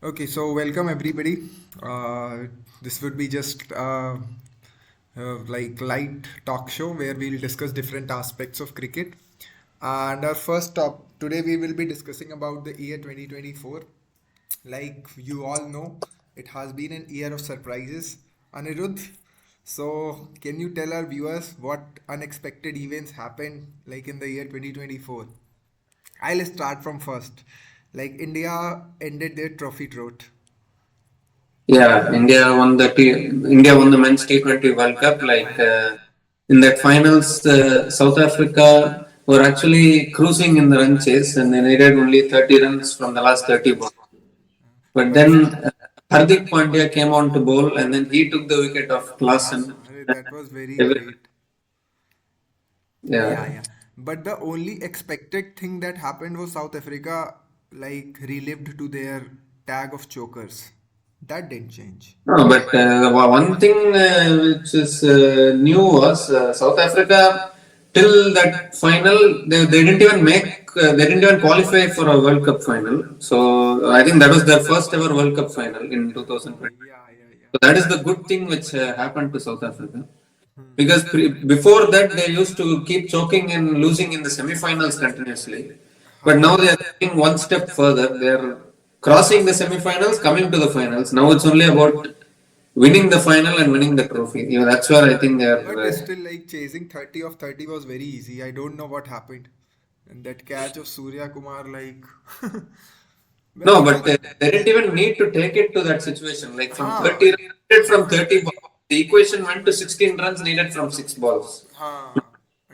Okay, so welcome everybody. This would be just like light talk show where we'll discuss different aspects of cricket. And our first top today we will be discussing about the year 2024. Like you all know, it has been an year of surprises. Anirudh, so can you tell our viewers what unexpected events happened like in the year 2024? I'll start from first. Like India ended their trophy drought. Yeah, India won the men's T20 World Cup. In that finals, South Africa were actually cruising in the run chase, and they needed only 30 runs from the last 30 balls. But But then Hardik Pandya came on to bowl, and then he took the wicket of Klaasen. that was very Every- great. Yeah, Yeah. yeah. But the only expected thing that happened was South Africa like relived to their tag of chokers. That didn't change. No, but one thing which is new was South Africa till that final they didn't even they didn't even qualify for a World Cup final. So I think that was their first ever World Cup final in Oh, 2020. yeah, yeah, yeah. So that is the good thing which happened to South Africa because before that they used to keep choking and losing in the semi-finals continuously. But now they are taking one step further. They are crossing the semi-finals, coming to the finals. Now it's only about winning the final and winning the trophy. Yeah, that's where I think they are. But still, like chasing 30 of 30 was very easy. I don't know what happened. And that catch of Surya Kumar, like, well, No, it but was. they didn't even need to take it to that situation. Like from Huh. 30 runs needed from 30 balls, the equation went to 16 runs needed from 6 balls. Huh.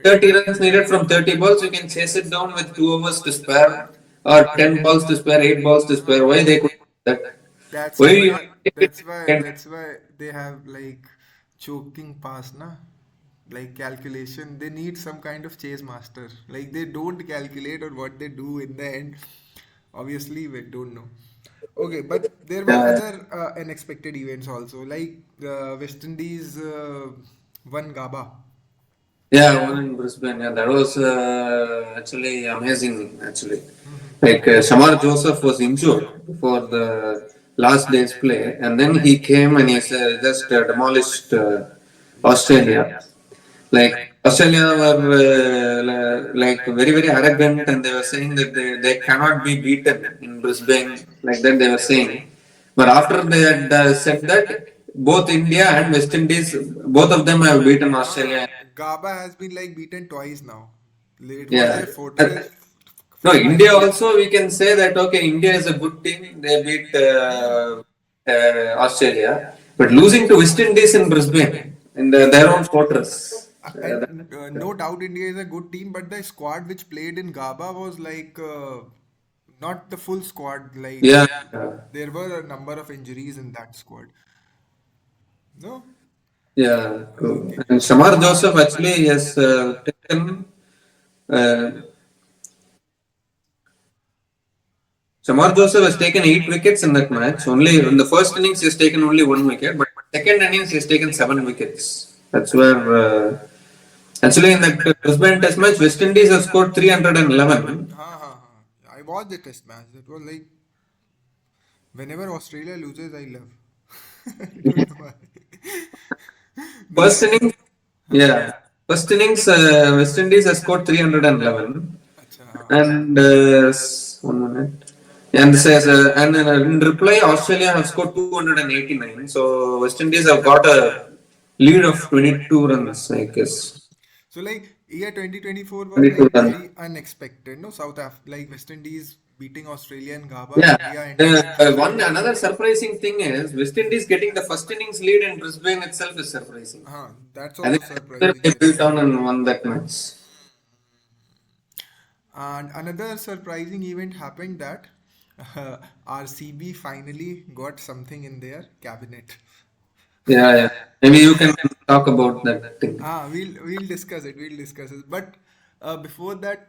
30 runs needed from 30 balls, you can chase it down with 2 overs to spare or 10 balls to spare, 8 balls to spare. Why they could do that? That's Why why you they that's why can that's why they have like choking pass na like calculation. They need some kind of chase master. Like they don't calculate or what they do in the end. Obviously, we don't know. Okay, but there were uh, other unexpected events also. Like West Indies won Gaba. yeah, one in Brisbane. Yeah, that was actually amazing. Actually, Shamar Joseph was injured for the last day's play, and then he came and he just demolished Australia. Like Australia were like very very arrogant, and they were saying that they cannot be beaten in Brisbane. Like that, they were saying. But after they had said that, both India and West Indies, both of them have beaten Australia. Gaba has been like beaten twice now. It was their Yeah. fortress No, for India 5 years. also we can say that okay, India is a good team. They beat Australia, but losing to West Indies in Brisbane in their own fortress. And no doubt India is a good team, but the squad which played in Gaba was like not the full squad. Like Yeah. there were a number of injuries in that squad. No? Yeah, true. Okay. And Shamar Joseph actually has taken uh, Shamar Joseph has taken 8 wickets in that match. Only in the first innings he has taken only 1 wicket, but second innings he has taken 7 wickets. That's where actually in that Brisbane Test match, West Indies have scored 311. Ha ha ha. I watched the test match. That was like whenever Australia loses, I love. I don't know why. First Because innings, yeah, first innings West Indies has scored 311, अच्छा हाँ. and 1 minute. And says, in reply, Australia have scored 289. So West Indies have got a lead of 22 runs, I guess. So like year 2024 was 22 like runs. very unexpected. No, South Af like West Indies beating Australia and Gaba, Yeah. India ending their trophy One drought. another surprising thing is West Indies getting the first innings lead in Brisbane itself is surprising. That's I also think surprising, they yes. built on and won that match. And another surprising event happened that RCB finally got something in their cabinet. Yeah, yeah. Maybe you can talk about that thing. We'll discuss it. We'll discuss it. But before that,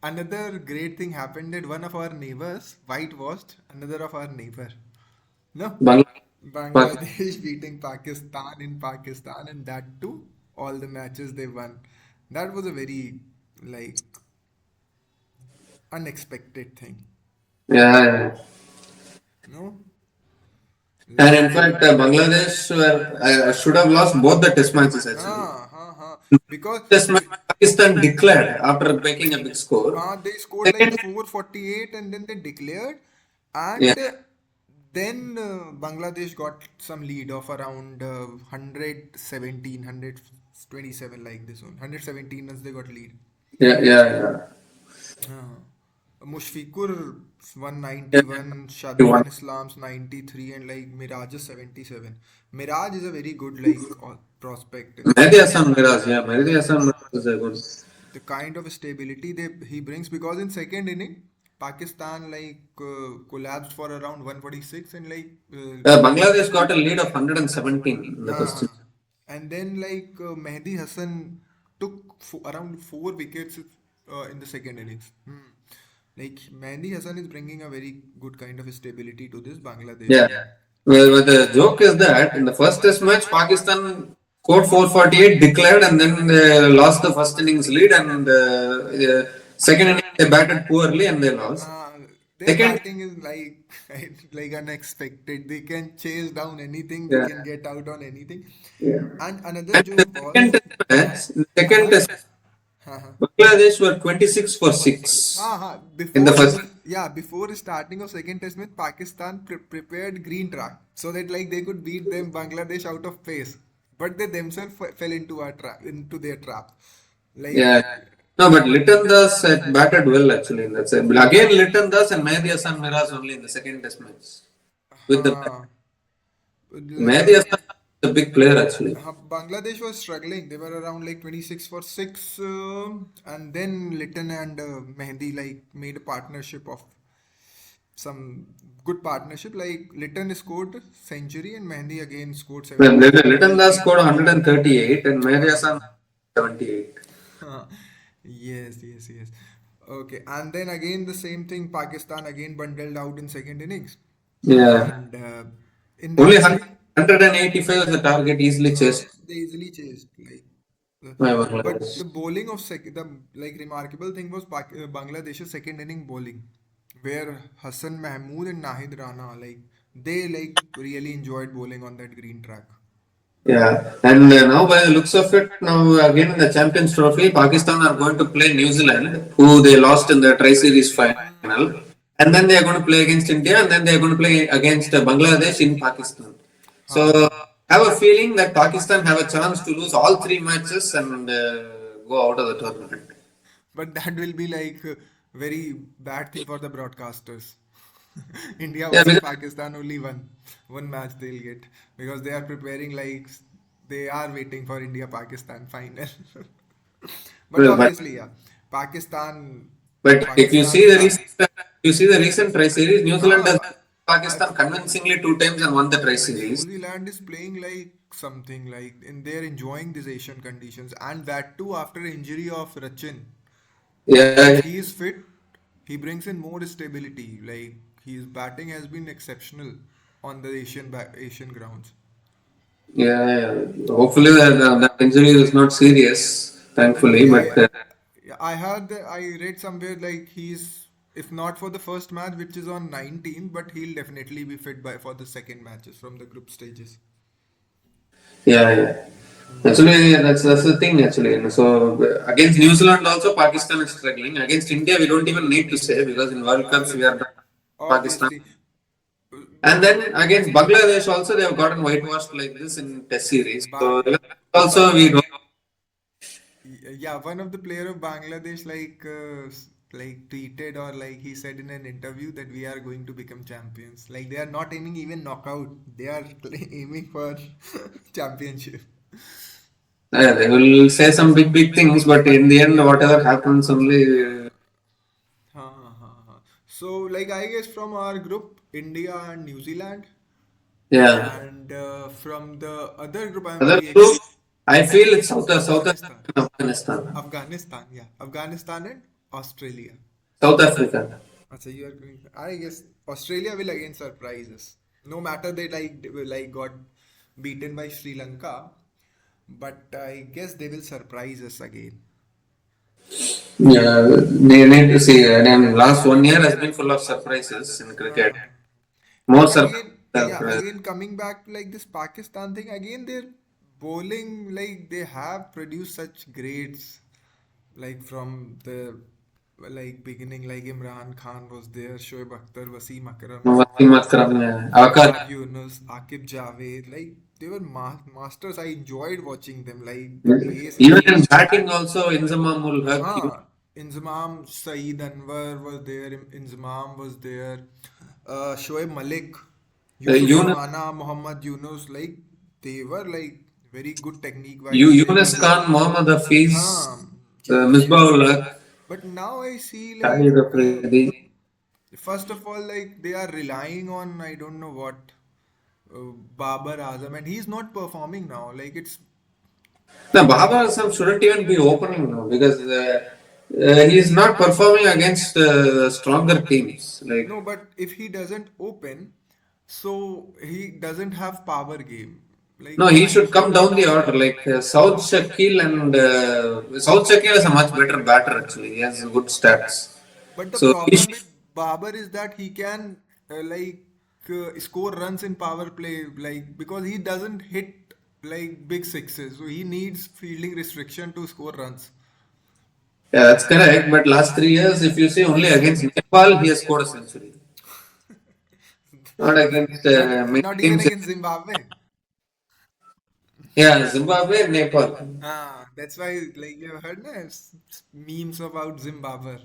another great thing happened that one of our neighbors whitewashed another of our neighbor. No, Bangladesh. Bangladesh beating Pakistan in Pakistan, and that too, all the matches they won. That was a very like unexpected thing. Yeah, yeah. No, And in like fact, Bangladesh should have lost both the test matches actually. because Test match Pakistan declared after making a big score. they scored like Second, 448 and then they declared, yeah, and then Bangladesh got some lead of around 117, like this one. 117 runs they got lead. yeah, yeah, Mushfiqur yeah. 191, Yeah. Shadruddin Islam's 93, and like Miraj is 77. Miraj is a very good like prospect in Mehdi cricket. Hassan Miraz, yeah, Mehdi Hassan Miraz is a good. The kind of stability he brings, because in second inning Pakistan like collapsed for around 146 and like Bangladesh got a lead of 117 in the first. huh. And then like Mehdi Hassan took around 4 wickets in the second innings. Like Mehdi Hassan is bringing a very good kind of stability to this Bangladesh Yeah. team. Well, the joke is that in the first test match, Pakistan scored 448, declared, and then they lost the first innings lead. And second inning, they batted poorly and they lost. Uh, their Second, batting is like like unexpected. They can chase down anything. They yeah, can get out on anything. yeah. And another And the joke second was, test match, the second uh-huh, test, uh-huh. Bangladesh were 26 for 6 in the first. Before starting of second test match, Pakistan prepared green track so that like they could beat them Bangladesh out of pace, but they themselves fell into their trap. Like Yeah. No, but Litton Das had batted well actually in that set. But again, Litton Das and Mehdi Hassan Miraz only in the second test match. With the uh, Mehdi uh, Hassan is a big player actually. Bangladesh was struggling. They were around like 26 for 6, and then Litton and Mehdi like made a partnership of some good partnership. Like Litton scored century and Mehdi again scored Well, 78. Litton Das scored 138 and Mehdi Uh, Hassan 78. yes. Okay, and then again the same thing. Pakistan again bundled out in second innings, Yeah. and in Only that 100, same 185 was the target easily chased they easily chased like. uh, by But Bangladesh. the bowling of the like remarkable thing was Bangladesh's second inning bowling, where Hassan Mahmood and Nahid Rana like they like really enjoyed bowling on that green track. Yeah, and now by the looks of it, now again in the Champions Trophy, Pakistan are going to play New Zealand, who they lost in the Tri-Series final, and then they are going to play against India, and then they are going to play against Bangladesh in Pakistan. So I have a feeling that Pakistan have a chance to lose all three matches and go out of the tournament. But that will be like very bad thing for the broadcasters. India Yeah, versus because Pakistan, only one match they'll get, because they are preparing like they are waiting for India Pakistan final. But but obviously, yeah, Pakistan, if you see Pakistan. the recent, Tri-Series, New Zealand has Ah, I Pakistan convincingly two times and won the New Tri-Series. Zealand is playing like something like, and they're enjoying these Asian conditions, and that too after injury of Rachin. Like Yeah, if yeah, he is fit, he brings in more stability. Like his batting has been exceptional on the Asian grounds. yeah. Hopefully that injury is not serious, thankfully. Yeah, But I heard that I read somewhere like he's, if not for the first match, which is on 19, but he'll definitely be fit by for the second matches from the group stages. yeah, yeah. Actually, that's the thing. Actually, and so against New Zealand also, Pakistan is struggling. Against India, we don't even need to say because in World Cups we are done with Pakistan. Obviously, And then against Bangladesh also, they have gotten whitewashed like this in Test series. So also we don't. yeah, one of the player of Bangladesh like tweeted, or like he said in an interview that we are going to become champions. Like they are not aiming even knockout. They are aiming for championship. They will say some big things, but in the end, whatever happens, only. So like I guess from our group, India and New Zealand, Yeah. and from the other group, I'm Other very group, I feel it's South Africa Afghanistan. and Afghanistan. Afghanistan, yeah, Afghanistan and Australia. South Africa. So you are going. I guess Australia will again surprise us. No matter they will like got beaten by Sri Lanka, but I guess they will surprise us again. Yeah, they need to see. And last 1 year has been full of surprises in cricket. More But surprises. again, yeah, again coming back to like this Pakistan thing, again their bowling, like they have produced such greats, like from the like beginning, like Imran Khan was there, Shoaib Akhtar, Wasim Akram, Wasim Akram, yeah. Shahbaz Yunus, Akib Javed, like they were masters. I enjoyed watching them. Like the pace in Even in bowling. batting also, Inzamamul Haq. Huh. Inzamam Saeed Anwar was there. Inzamam was there. Shoaib Malik, Yusuf Yunus, Ramana, Muhammad Yunus, like they were like very good technique wise. Like, Yunus Khan, Mohammad Hafiz, huh. Yes, yes. Misbahul Haq, But now I see Shahid like Afridi. first of all, like they are relying on I don't know what Babar Azam, and he's not performing now. Like it's No, Babar Azam shouldn't even be opening now because he's not performing against stronger teams. Like, no, but if he doesn't open, so he doesn't have power game. Like no, he should come down the order. Like South Shakil is a much better batter actually. He has good stats. but the So he problem should, with Babar is that he can score runs in power play, like because he doesn't hit like big sixes, so he needs fielding restriction to score runs. yeah, that's correct. But last 3 years, if you see only against Nepal, he has scored a century. Not against many Not even teams. against Zimbabwe. Yeah, Zimbabwe, Nepal. Ah, that's why like you have heard memes about Zimbabwe.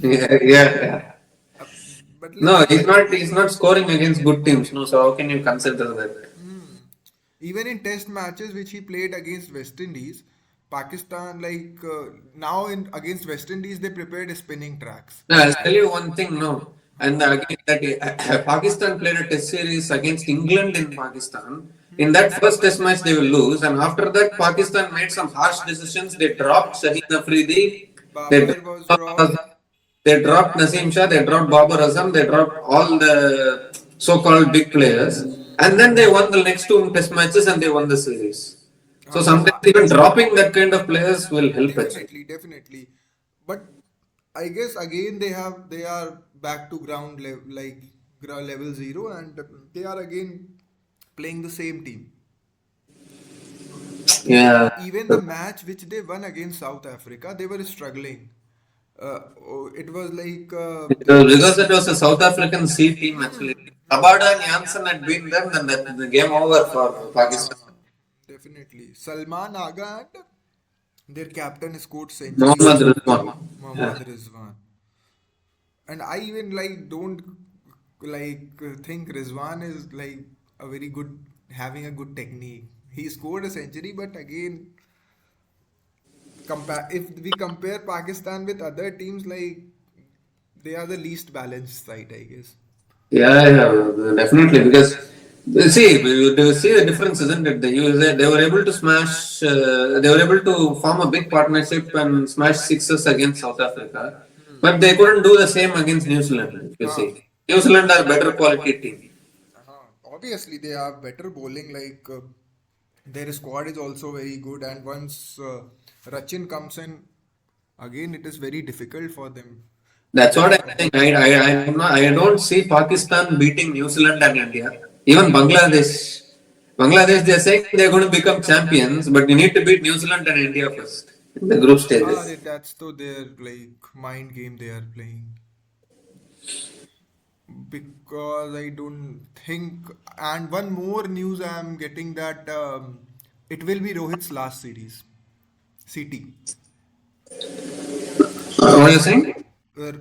Yeah, yeah, yeah. Uh, but No, let's see. he's not scoring against good teams. No, so how can you consider that? Hmm. Even in test matches which he played against West Indies, Pakistan now in against West Indies they prepared spinning tracks. No, I'll tell you one thing. No, and again that Pakistan played a test series against England in Pakistan. In that first test match, they will lose, and after that, Pakistan made some harsh decisions. They dropped Shaheen Afridi, they Babar was dropped, dropped. they dropped Naseem Shah, they dropped Babar Azam, they dropped all the so-called big players, and then they won the next two test matches and they won the series. So sometimes even dropping that kind of players will help actually. Definitely, definitely. But I guess again they are back to ground level level zero, and they are again playing the same team. Yeah. Even the match which they won against South Africa, they were struggling. It was like Because it was a South African C team actually. Rabada and Janssen had been there, then the game over for Pakistan. definitely Salman Agha and their captain scored centuries Mohammad as well. Rizwan. Mohammad Yeah. Rizwan. And I even like don't think Rizwan is like a very good having a good technique. He scored a century, but again, compare if we compare Pakistan with other teams, like they are the least balanced side, I guess. Yeah, yeah, definitely. Because you see the difference, isn't it? They were able to smash, they were able to form a big partnership and smash sixes against South Africa, but they couldn't do the same against New Zealand. If you Huh. see, New Zealand are better quality team. Obviously, they have better bowling. Their squad is also very good, and once Rachin comes in, again it is very difficult for them to That's what I'm perform. saying. I don't see Pakistan beating New Zealand and India. Even Bangladesh. Bangladesh, they're saying they're going to become champions, but you need to beat New Zealand and India first in the group stages. That's to their like mind game they are playing because I don't think. And one more news I am getting that it will be Rohit's last series, CT. What are you saying?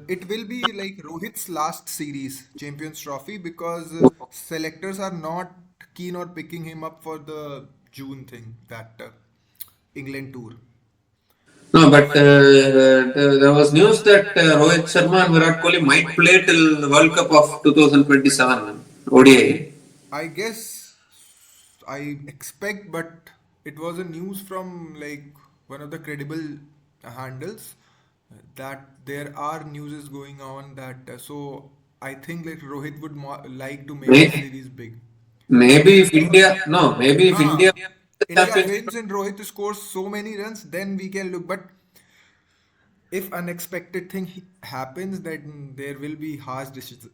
It will be like Rohit's last series, Champions Trophy, because selectors are not keen on picking him up for the June thing, that England tour. No, but there was news that Rohit Sharma and Virat Kohli might play till the World Cup of 2027 ODI. I guess I expect, but it was a news from like one of the credible handles that there are news is going on that so I think like Rohit would like to make this May, series big. maybe if India, no, maybe if Huh. India wins the India championship, wins and Rohit scores so many runs, then we can look. But if unexpected thing happens, then there will be harsh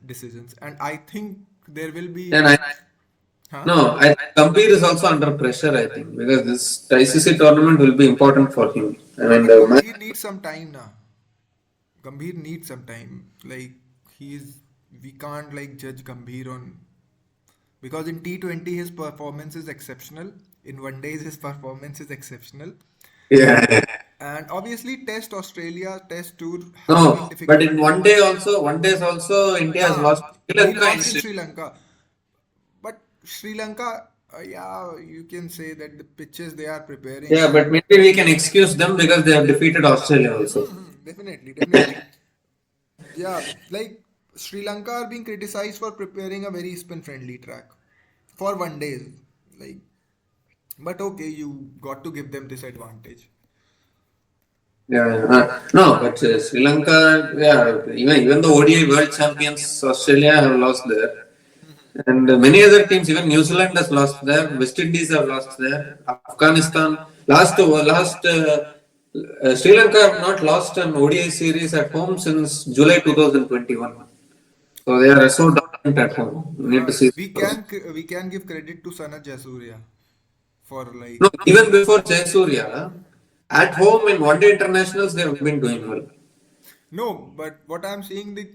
decisions, and I think there will be. And I Huh? no, I Gambhir is also under pressure. I think because this ICC tournament will be important for him. I No, mean, but the match. Gambhir needs some time now. Gambhir needs some time. Like he's, we can't like judge Gambhir on, because in T20 his performance is exceptional. In one days his performance is exceptional. Yeah, yeah. And obviously Test Australia Test tour has been No, but difficult. in one day also, one days also, India has lost Ah, Sri he Lanka in lost in Sri. Sri Lanka. But Sri Lanka, yeah, you can say that the pitches they are preparing Yeah, are. but maybe we can excuse them because they have defeated Australia also. Definitely, definitely. Yeah, like Sri Lanka are being criticized for preparing a very spin friendly track for one day. Like, but okay, you got to give them this advantage. Yeah, yeah. No, but Sri Lanka, yeah, even the ODI world champions Australia have lost there, and many other teams, even New Zealand has lost there, West Indies have lost there, Afghanistan last Sri Lanka have not lost an ODI series at home since July 2021. So they are so dominant at home. We need to see. We can give credit to Sanat Jasuria for like. No, even before Jayasuriya, at home in one day internationals, they have been doing well. No, but what I'm seeing, the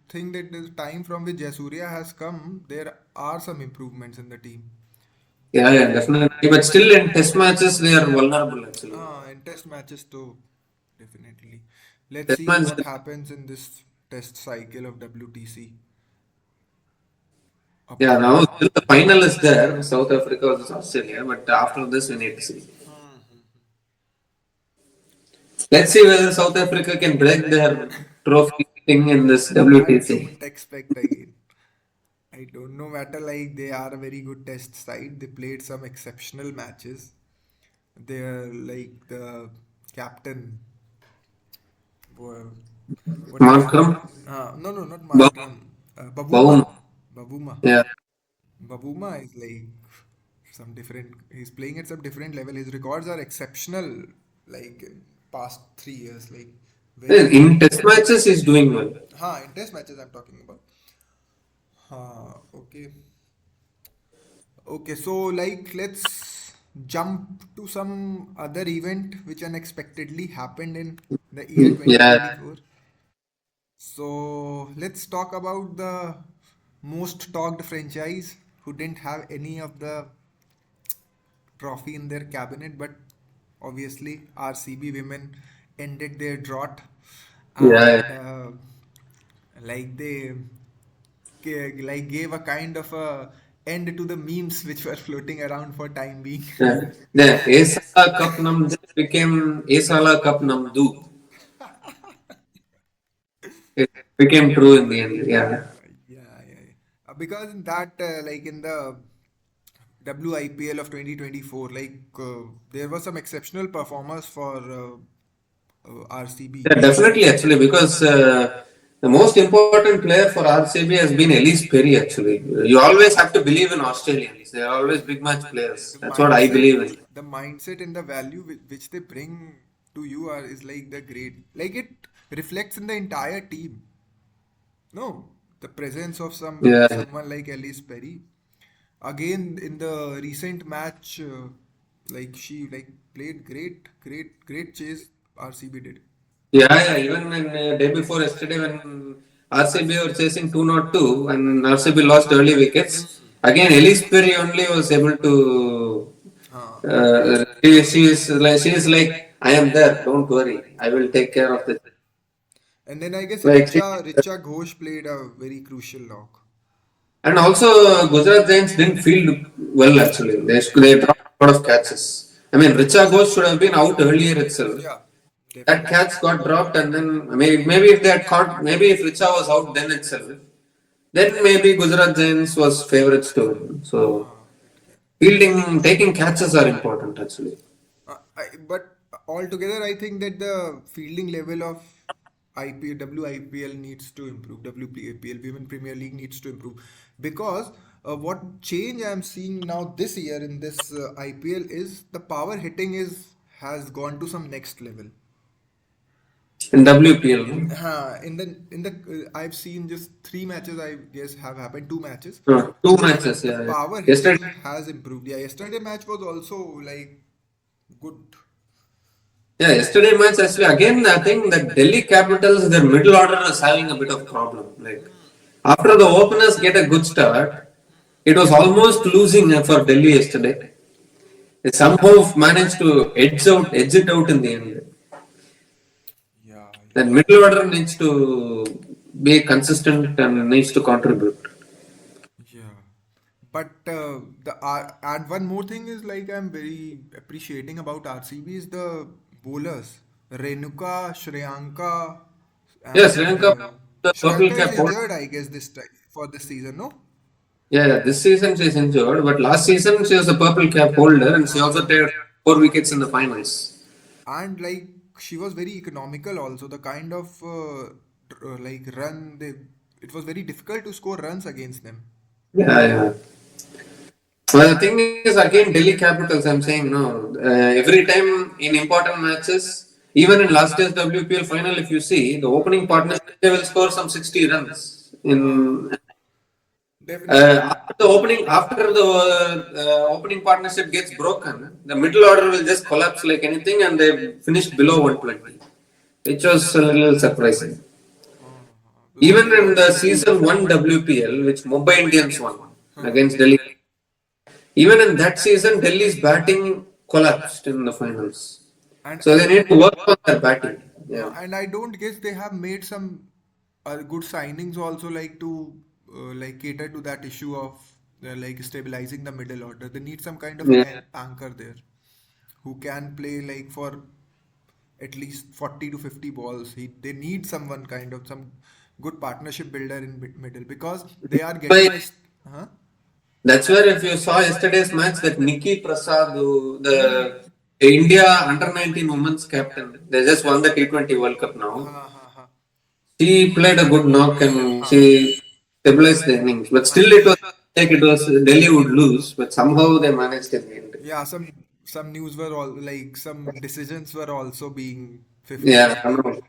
thing that the time from which Jasuria has come, there are some improvements in the team. Yeah, yeah, definitely. But still, in test matches, they are vulnerable actually. Ah, in test matches too, definitely. Let's Test see match, what happens in this test cycle of WTC yeah, upcoming. now still the final is there, South Africa versus Australia. But after this, we need to see. Let's see whether South Africa can break their trophy thing in this I WTC. don't expect again. I don't know matter, like they are a very good test side. They played some exceptional matches. They're like the captain. wha- What is his? Markram, No, no, not Baum, Markram. Babuma. Baum. Babuma. Yeah, Babuma is like some different. He's playing at some different level. His records are exceptional. Like in past 3 years, like very good. in test matches, he's doing well. In test matches I'm talking about. Okay. Okay, so like let's jump to some other event which unexpectedly happened in the year Yeah, 2024. So let's talk about the most talked franchise who didn't have any of the trophy in their cabinet, but obviously RCB women ended their drought, yeah, and like they like gave a kind of a end to the memes which were floating around for time being. yeah. The Esala Cup Nam just became Esala Cup Nam Du. It became true in the end. Yeah. Yeah, yeah, yeah. Because in that, like in the WIPL of 2024, like there were some exceptional performers for RCB. Yeah, definitely, actually, because the most important player for RCB has been Elise Perry, actually. You always have to believe in Australians. They are always big match players. The That's what I mindset, believe in. the mindset and the value which they bring to you are is like the great. Like it reflects in the entire team. No, the presence of Yeah. someone like Elise Perry. Again, in the recent match, like she like played great chase. RCB did. Yeah, yeah. Even in day before yesterday, when RCB were chasing 202 and RCB lost early wickets, again Elise Perry only was able to. Huh. She is like, I am there. Don't worry. I will take care of the. And then I guess Like she, Richa Ghosh played a very crucial knock. and also Gujarat Giants didn't field well actually. They dropped a lot of catches. I mean, Richa Ghosh should have been out earlier itself. Yeah, That definitely. catch got dropped, and then maybe if they had caught, maybe if Richa was out then itself, then maybe Gujarat Giants was favorites to win. So It can. fielding, taking catches are important actually. But altogether, I think that the fielding level of IPL, WIPL needs to improve. WPAPL, Women Premier League needs to improve because what change I'm seeing now this year in this IPL is the power hitting is has gone to some next level. in WPL. No? I've seen just three matches. I guess have happened, two matches. Two The matches. the Yeah, yeah. power Yesterday. hitting has improved. Yeah, yesterday match was also like good. Yeah, yesterday match actually again I think that Delhi Capitals their middle order is having a bit of problem. Like after the openers get a good start, it was almost losing for Delhi yesterday. They somehow managed to edge it out in the end. Yeah, That yeah, middle order needs to be consistent and needs to contribute. yeah. But and one more thing is like I'm very appreciating about RCB is the bowlers Renuka, Shreyanka, Yes, and Sri Lanka, the purple Shreyanka is cap hold. injured, I guess, this time for this season, no? Yeah, yeah, this season she is injured, but last season she was a purple cap holder and she also Uh-huh. took 4 wickets in the finals. And like she was very economical also. The kind of like run they, it was very difficult to score runs against them. Yeah, yeah. Well, the thing is, again, Delhi Capitals, I'm saying, no, every time in important matches, even in last year's WPL final, if you see, the opening partnership, they will score some 60 runs. Definitely. After the opening partnership gets broken, the middle order will just collapse like anything and they finished below 120, which was a little surprising. Because Even they in the also. season 1 WPL, which Mumbai Indians won against Delhi. Even in that season, Delhi's batting collapsed in the finals. And So I they need to work on their batting. Yeah. and I don't guess they have made some good signings also like to like cater to that issue of like stabilizing the middle order. They need some kind of Yeah. anchor there who can play like for at least 40 to 50 balls. They need someone kind of some good partnership builder in middle because they are But getting a huh? that's where if you saw yesterday's match, that Nikki Prasad, the India under 19 women's captain, they just won the T20 World Cup now. Ha, ha, ha. She played a good knock and she stabilized the innings. But still, it was like it was Delhi would lose, but somehow they managed in the end. Yeah, some news were all like some decisions were also being Yeah, I 50-50. know.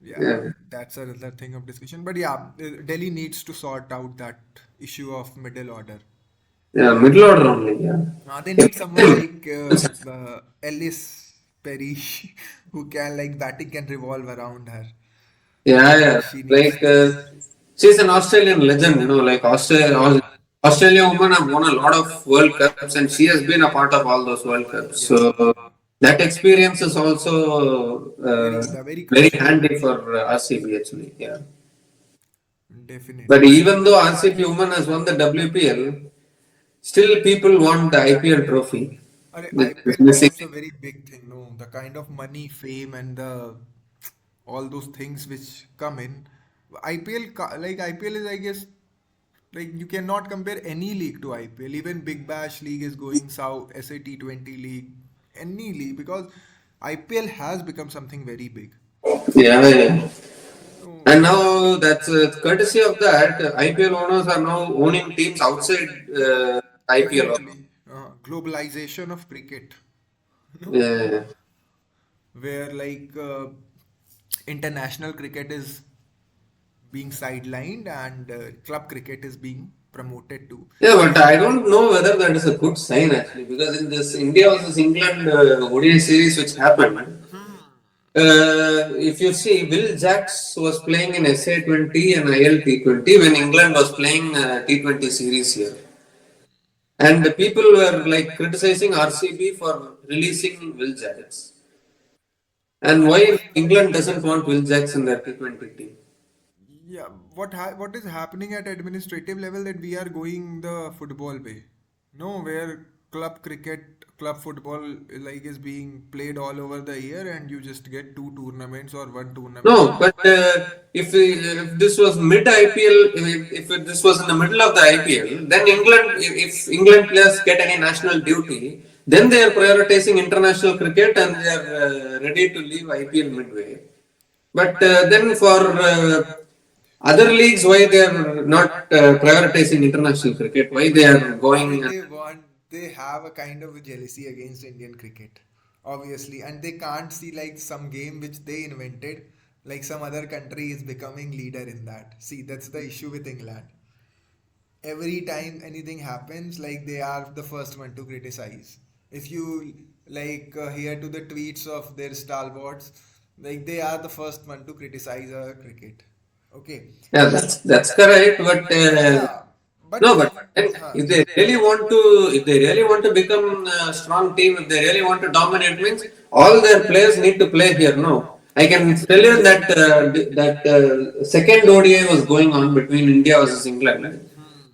Yeah, Yeah, that's another thing of discussion. But yeah, Delhi needs to sort out that issue of middle order. yeah, middle order only. Yeah. They need someone like Ellis Perry who can like batting can revolve around her. Yeah, yeah. She needs Like to. she's an Australian legend, like Australia women have won a lot of World Cups, and she has been a part of all those World Cups. Yeah, So that experience is also very very crucial. handy for RCB actually. Yeah. But Definitely. even though RCB women has won the WPL, still people want the IPL trophy. That is IPL missing. becomes a very big thing, no? The kind of money, fame, and the all those things which come in. Like IPL is, I guess, like you cannot compare any league to IPL. Even Big Bash League is going south, SAT20 League, any league because IPL has become something very big. Yeah, yeah. No, And now that's courtesy of that, IPL owners are now owning teams outside IPL also. definitely. Globalization of cricket, no? Yeah, Where like international cricket is being sidelined and club cricket is being promoted to. yeah, but I don't know whether that is a good sign actually, because in this India versus England ODI series which happened, if you see, Will Jacks was playing in SA20 and ILT20 when England was playing T20 series here. And the people were like criticizing RCB for releasing Will Jacks. And And why England doesn't want Will Jacks in their T20 team? yeah, what is happening at administrative level that we are going the football way? No, where club cricket, club football like is being played all over the year, and you just get two tournaments or one tournament. No, but if this was mid IPL, this was in the middle of the IPL, then England, if England players get any national duty, then they are prioritizing international cricket and they are ready to leave IPL midway. But then for other leagues, why they are not prioritizing international cricket? Why they are Why going? they want, they have a kind of a jealousy against Indian cricket, obviously, and they can't see like some game which they invented Like some other country is becoming leader in that. See, that's the issue with England. Every time anything happens, like they are the first one to criticize. If you hear to the tweets of their stalwarts, like they are the first one to criticize cricket. Okay. Yeah, that's correct. But Yeah, but no, but huh, if they really want to, if they really want to become a strong team, if they really want to dominate, means all their players need to play here. No, I can tell you that second ODI was going on between India versus England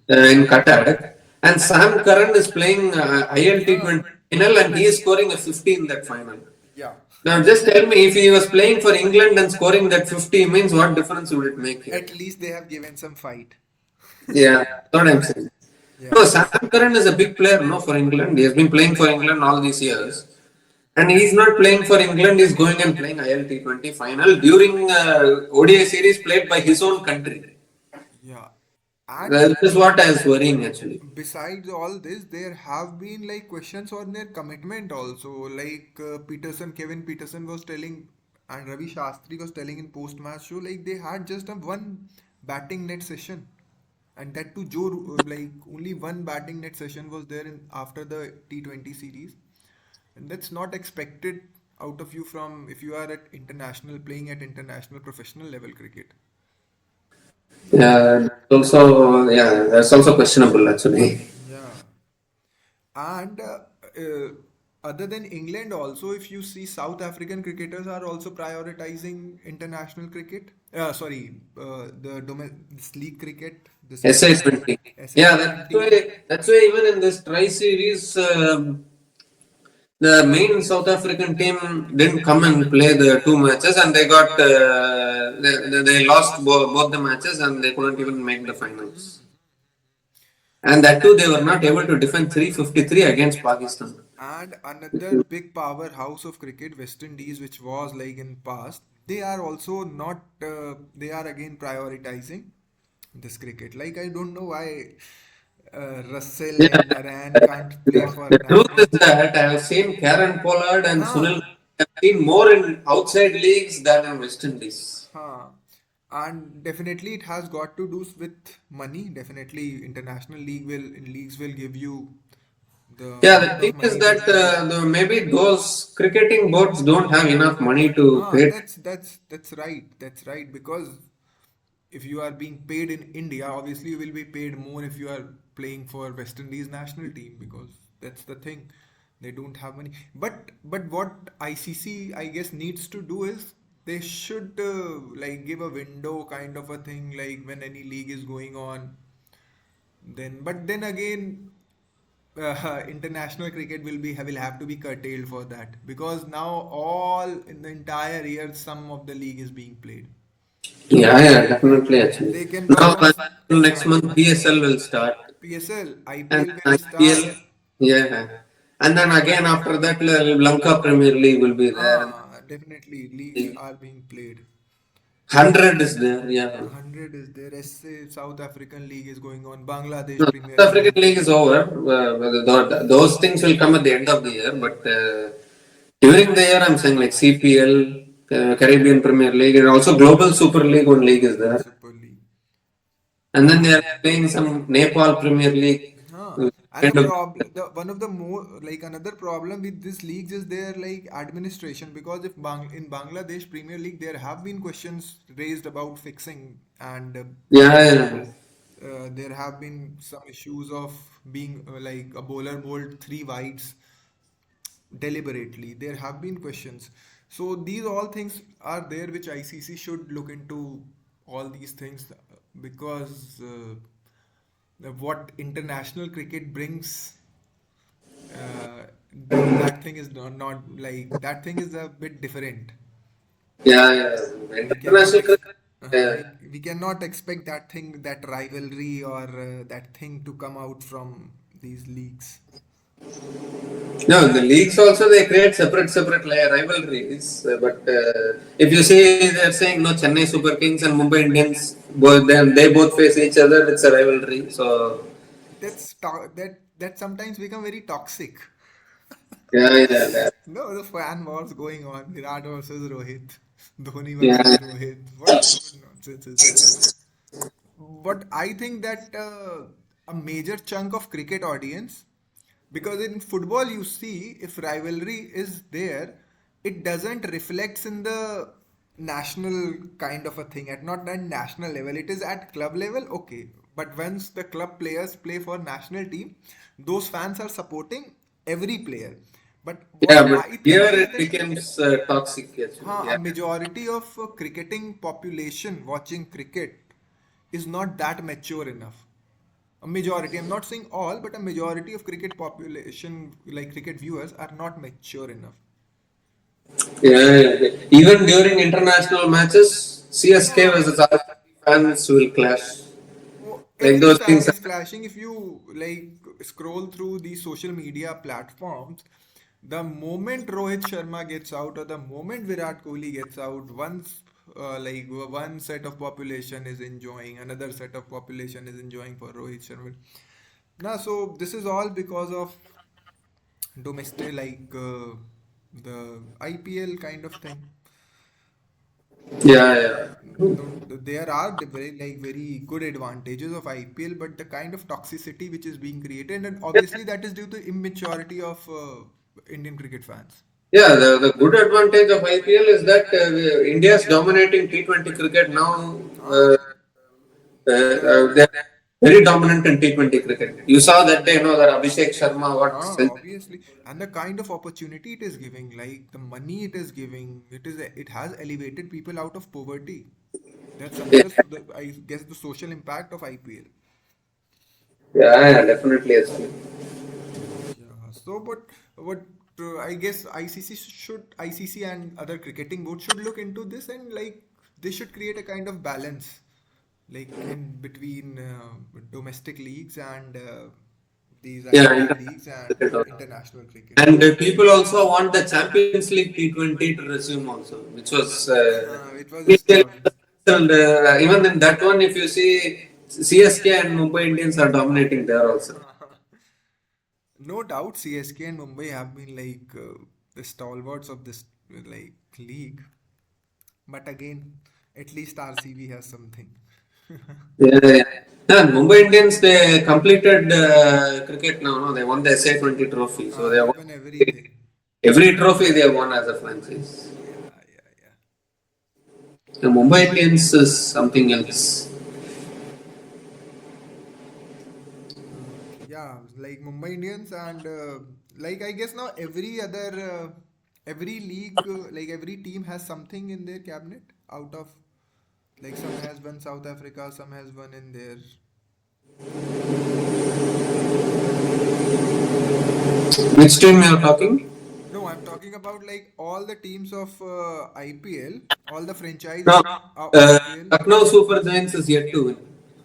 in Qatar, and Sam Curran is playing huh, ILT20 final, and he is scoring a 50 in that final. yeah. Now, just tell me, if he was playing for England and scoring that 50 means what difference would it make here? At least they have given some fight. Yeah, that's what I'm saying. No, Yeah. Sam Curran is a big player, no, for England. He has been playing for England all these years. And he's not playing for England, he's going and playing ILT20 final during ODI series played by his own country. Yeah. And That is what I was worrying actually. besides all this, there have been like questions on their commitment also. Kevin Peterson was telling, and Ravi Shastri was telling in post-match show, like they had just a one batting net session, and that too, only one batting net session was there in after the T20 series, and that's not expected out of you from if you are at international playing at international professional level cricket. Yeah, that's also questionable actually. Yeah. And other than England, also, if you see South African cricketers are also prioritizing international cricket. This league cricket, this SI20. Yeah, SA20. that's why even in this tri series, the main South African team didn't come and play the two matches, and they got they lost both the matches, and they couldn't even make the finals. And that too, they were not able to defend 353 against Pakistan. And another big powerhouse of cricket, West Indies, which was like in past, they are also not. They are again prioritizing this cricket. Like I don't know why Russell Yeah, and Naran can't play for the truth national. is that I have seen Karen Pollard and Huh, Sunil. I have seen more in outside leagues than in West Indies. huh. And definitely it has got to do with money. Definitely international leagues will give you the Yeah, the amount thing of is money that which you. maybe those cricketing boards don't have enough money to Ah, pay. that's right. That's right. Because if you are being paid in India, obviously you will be paid more if you are playing for West Indies national team because that's the thing. They don't have money. But what ICC I guess needs to do is they should give a window kind of a thing like when any league is going on. Then again international cricket will have to be curtailed for that because now all in the entire year some of the league is being played. Yeah, definitely actually. They can Now, work on next month PSL will start, PSL, and IPL will then start. IPL, yeah, and then again after that, Lanka Premier League will be there, and Definitely leagues are being played. 100 is there, yeah. 100 is there. SA South African League is going on. No, Bangladesh Premier South League. African League is over. Those things will come at the end of the year, but during the year, I'm saying like CPL, Caribbean Premier League, and also Global Super League. One league is Global there, Super League. and then they are playing some Nepal Premier League. Huh. uh, And the Kind of, problem, the one of the more like another problem with these leagues is their like administration because if in Bangladesh Premier League there have been questions raised about fixing and yeah, there have been some issues of being like a bowler bowled three wides deliberately. There have been questions. So these all things are there which ICC should look into all these things because what international cricket brings that thing is not like that thing is a bit different. yeah. We cannot International cricket. Yeah. we cannot expect that thing that rivalry or that thing to come out from these leagues. No, the leagues also they create separate rivalries. But if you see, they're saying no, Chennai Super Kings and Mumbai Indians, both then they both face each other. It's a rivalry. So That sometimes become very toxic. yeah. No, the fan wars going on. Virat versus Rohit. Dhoni Yeah, versus Rohit. What nonsense is this? But I think that a major chunk of cricket audience, because in football you see if rivalry is there, it doesn't reflects in the national kind of a thing, at not at national level, it is at club level, okay. But once the club players play for national team, those fans are supporting every player. But yeah, what but I here think is it that becomes toxic actually. a Yeah, majority of cricketing population watching cricket is not that mature enough. A majority, I'm not saying all, but a majority of cricket population, like cricket viewers, are not mature enough. yeah, yeah. Even during international matches, CSK No, versus RCB fans will clash. Like every those fan things. is clashing. If you like scroll through the social media platforms, the moment Rohit Sharma gets out or the moment Virat Kohli gets out, one set of population is enjoying, another set of population is enjoying for Rohit Sharma. Now, so this is all because of domestic, the IPL kind of thing. Yeah, yeah. There are the very good advantages of IPL, but the kind of toxicity which is being created, and obviously that is due to immaturity of Indian cricket fans. Yeah, the good advantage of IPL is that India is dominating T20 cricket now. Uh, Ah, the they're very dominant in T20 cricket. You saw that day, that Abhishek Sharma, what century. obviously, and the kind of opportunity it is giving, like the money it is giving, it has elevated people out of poverty. That's Yeah, another, I guess, the social impact of IPL. yeah, yeah, definitely. Yes. Yeah. So, but I guess ICC and other cricketing boards should look into this, and like they should create a kind of balance, like in between domestic leagues and these Yeah, IPL leagues and cricket also. international cricket. And people also want the Champions League T20 to resume also, which was It was initially stopped. and even in that one, if you see CSK and Mumbai Indians are dominating there also. No doubt, CSK and Mumbai have been the stalwarts of this league. But again, at least RCB has something. Yeah, yeah. Yeah, Mumbai Indians they completed cricket now. No, they won the SA20 trophy, so they have They won won everything. every trophy they have won as a franchise. Yeah, yeah, yeah. The Mumbai Indians is something else. Yeah, like Mumbai Indians and I guess now every league, every team has something in their cabinet out of some has won South Africa, some has won in their. Which team you are talking? No, I'm talking about like all the teams of IPL, all the franchise No, of IPL. Lucknow Super Giants is yet to win.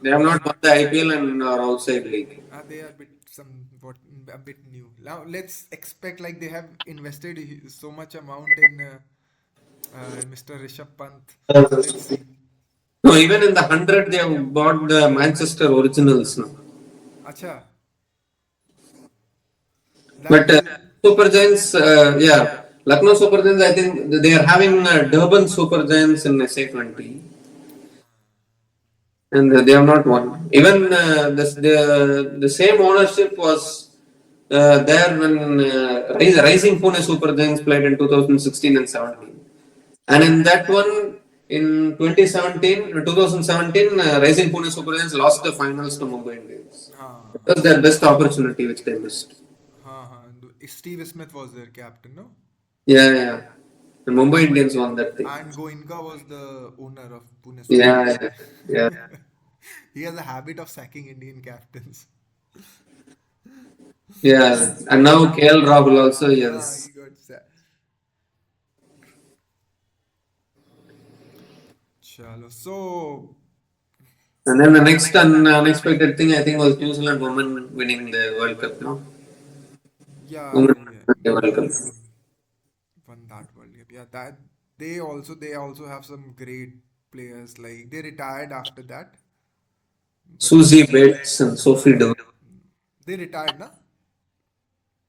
They have not won the IPL and are outside league. They are a bit new. Now let's expect like they have invested so much amount in Mr. Rishabh Pant. So let's see. No, even in the 100, they have bought the Manchester Originals now. Acha, But that Super Giants, yeah, Lucknow Super Giants, I think they are having Durban Super Giants in SA20, and they have not won. Even the same ownership was there when Rising Pune Super Giants played in 2016 and 17. And in that one, in 2017, Rising Pune Super Giants lost the finals to Mumbai Indians. uh, That was their best opportunity, which they missed. Steve Smith was their captain, no? Yeah, yeah. The Mumbai Indians won that thing. And Goenka was the owner of Pune Super Yeah, Giants. yeah, yeah. He has a habit of sacking Indian captains. Yeah. And now KL Rahul also, yes. He got sacked. Chalo. So, And then the next unexpected thing I think was New Zealand women winning the World Cup, no? yeah, Women yeah, winning the World Cup. won that World Cup. Yeah, that they also have some great players. Like they retired after that, but Susie Bates and Sophie Devon. they retired, na?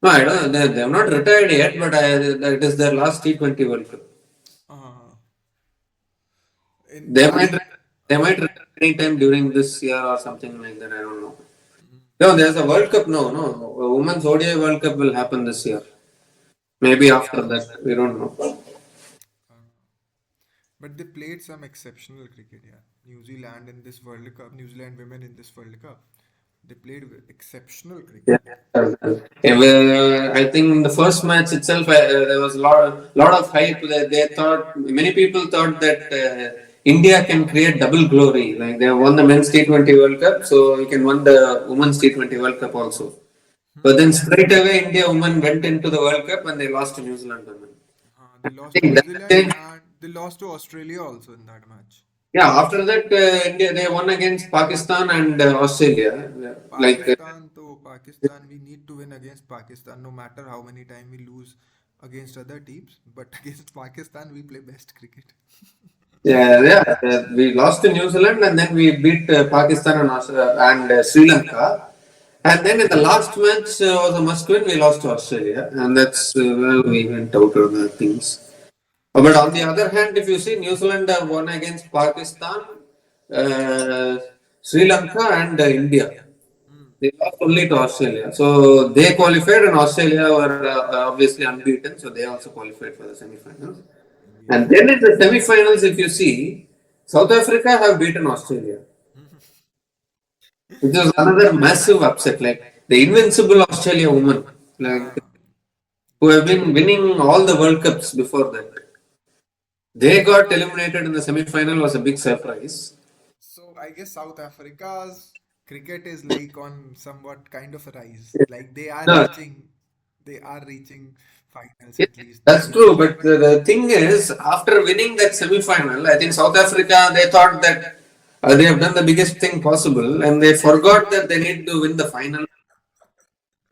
No, I don't. They have not retired yet, but that is their last T20 World Cup. Uh, In They might last, they might return anytime during this year or something like that. I don't know. No, there's a World Cup. No, no, Women's ODI World Cup will happen this year. Maybe after that, we don't know. uh, but they played some exceptional cricket. Yeah, New Zealand in this World Cup, New Zealand women in this World Cup, they played exceptional Yeah. cricket. I think in the first match itself, there was lot of hype. They thought many people thought that India can create double glory. Like they won the men's T20 World Cup, so we can win the women's T20 World Cup also. But then straight away, India women went into the World Cup and they lost to New Zealand women. They I lost to think New that Zealand changed. and they lost to Australia also in that match. Yeah, after that, India they won against Pakistan and Australia. Yeah, like Pakistan, we need to win against Pakistan no matter how many time we lose against other teams. But against Pakistan, we play best cricket. yeah, yeah, we lost to New Zealand and then we beat Pakistan and, Sri Lanka. And then in the last match was a must win, we lost to Australia. And that's where we went out of the things. But on the other hand, if you see, New Zealand won against Pakistan, uh, Sri Lanka, and India. They lost only to Australia. So they qualified, and Australia were obviously unbeaten. So they also qualified for the semi-finals. And Yeah. then in the semi-finals, if you see, South Africa have beaten Australia, which was another massive upset. Like the invincible Australia women, like Uh, who have been winning all the World Cups before that. They got eliminated in the semi-final was a big surprise. so I guess South Africa's cricket is like on somewhat kind of a rise. Like No, they are reaching finals yeah, at least. that's true. But the thing is, after winning that semi-final, I think South Africa they thought that they have done the biggest thing possible, and they forgot that they need to win the final.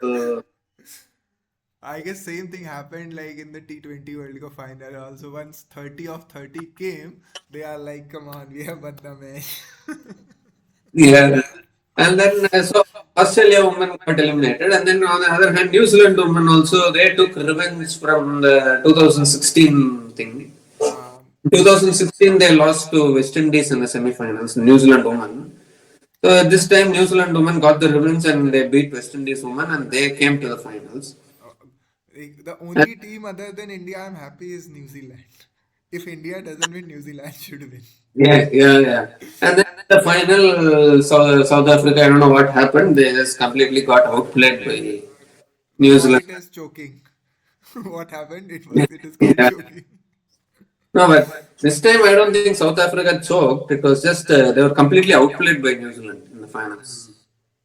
Uh, I guess same thing happened like in the T20 World Cup final also. Once 30 of 30 came, they are like, come on, we have won the match. yeah, and then so Australia women got eliminated, and then on the other hand, New Zealand women also they took revenge from the 2016 thing. Um, In 2016, they lost to West Indies in the semi-finals. New Zealand women. So this time, New Zealand women got the revenge and they beat West Indies women, and they came to the finals. uh, the And only team other than India I'm happy is New Zealand. If India doesn't win, New Zealand should win. yeah, yeah, yeah. And then the final, South Africa, I don't know what happened. They just completely got outplayed by New Now Zealand. it is choking. What happened? It is called Yeah. choking. No, but this time I don't think South Africa choked. It was just they were completely outplayed by New Zealand in the finals.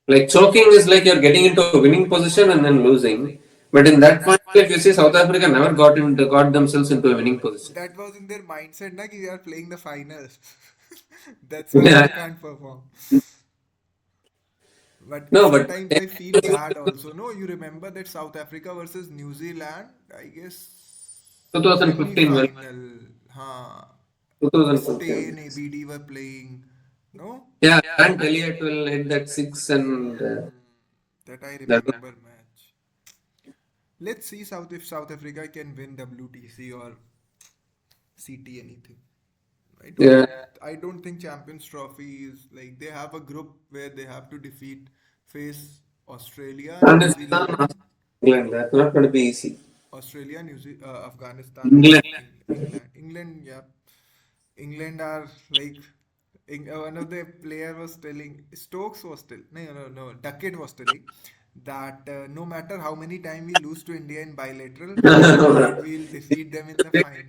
Like choking is like you're getting into a winning position and then losing. But in that final, if you see, South Africa never got themselves into a winning position. That was in their mindset, na, ki we are playing the finals. That's why Yeah. they can't perform. But No, but sometimes I feel bad also. No, you remember that South Africa versus New Zealand, I guess 2015, well, semi-final. Huh. 2015. Spain, ABD were playing. No? Yeah, Grant Elliott will hit that six and That I that. remember match. Let's see if South Africa can win WTC or CT anything. Yeah, I don't think Champions Trophy is like they have a group where they have to face Australia, New Pakistan, Zealand, England. That's not going to be easy. Afghanistan, and England. England. England, yeah. England are like one of the player was telling Stokes was telling no Duckett was telling that no matter how many time we lose to India in bilateral, we'll defeat them in the final.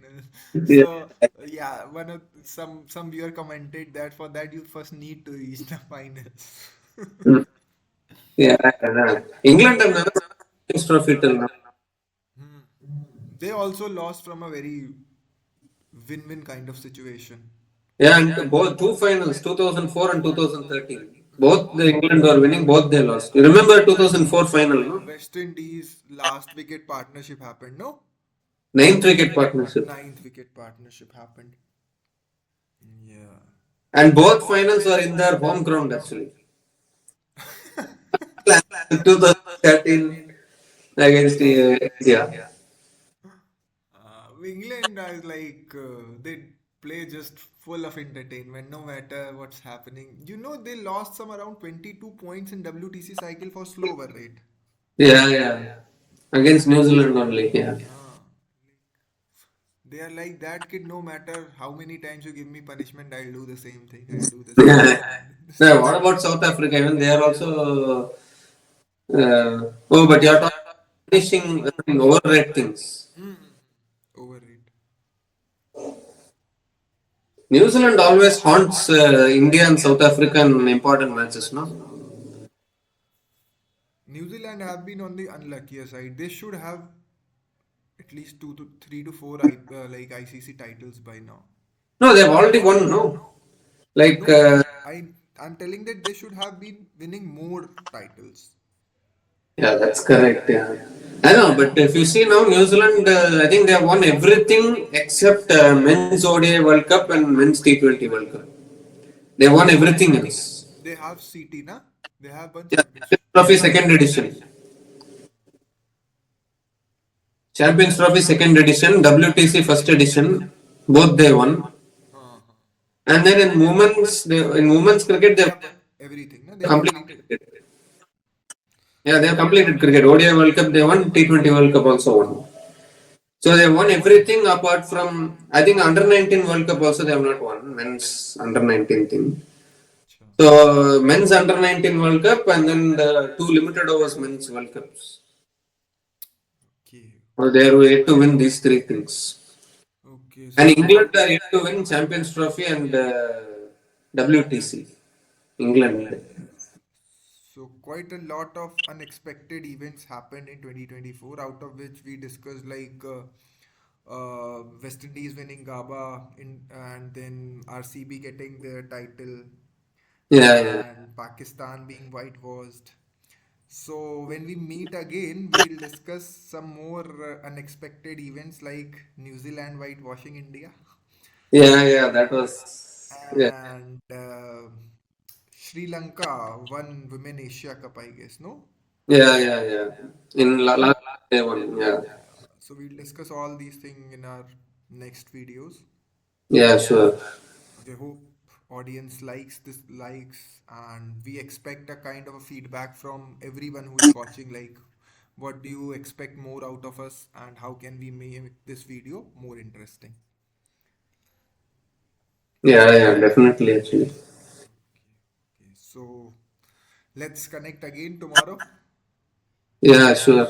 Yeah. So yeah, one of some viewer commented that for that you first need to reach the finals. Mm. Yeah, I know. England have never won a trophy till now. They also lost from a very win-win kind of situation. Yeah, and both two finals, 2004 and 2013. Both the England were winning, both they lost. You remember 2004 final, no? West Indies last wicket partnership happened, no? Ninth wicket partnership. Ninth wicket partnership happened. Yeah. And both finals were in their home ground actually. 2013 against India. England is like they play just full of entertainment, no matter what's happening. You know, they lost some around 22 points in WTC cycle for slow over rate. Yeah, yeah. Against New Zealand only. Yeah. Ah, they are like that kid. No matter how many times you give me punishment, I'll do the same thing. I'll do the same thing. Yeah, what about South Africa? Even they are also. Oh, but you're talking finishing, overrate things. Overrate. New Zealand always haunts India and South Africa in important matches, no? New Zealand have been on the unluckier side. They should have at least two to three to four like ICC titles by now. No, they've already won, no? Like, No, I'm telling that they should have been winning more titles. yeah, that's correct. Yeah, I know, but if you see now, New Zealand, I think they have won everything except men's ODI World Cup and men's T20 World Cup. They won everything else. They have CT, na? They have one Yeah, championship. Trophy second edition. Champions Trophy second edition, WTC first edition, both they won. Uh-huh. And then in women's cricket, They they have won everything, na? They have completed completed. cricket. Yeah, they have completed cricket. ODI World Cup they won, T20 World Cup also won. So they won everything apart from, I think, under 19 World Cup also they have not won, men's under 19 thing. Acha. So men's under 19 World Cup and then the two limited overs men's World Cups. Okay. Well, they are yet to win these three things. Okay. And So England are yet to win Champions Trophy and WTC. England. So quite a lot of unexpected events happened in 2024, out of which we discussed like West Indies winning GABA and then RCB getting their title Yeah, yeah. and Pakistan being whitewashed. So when we meet again, we'll discuss some more unexpected events like New Zealand whitewashing India Yeah, yeah, that was. Yeah, and Sri Lanka won Women Asia Cup, I guess, no? yeah, yeah, yeah. In last day one, yeah. So we'll discuss all these things in our next videos. Yeah, sure. I hope audience likes and we expect a kind of a feedback from everyone who is watching like what do you expect more out of us and how can we make this video more interesting. Yeah, yeah, definitely, actually. Okay, so let's connect again tomorrow. Yeah, sure.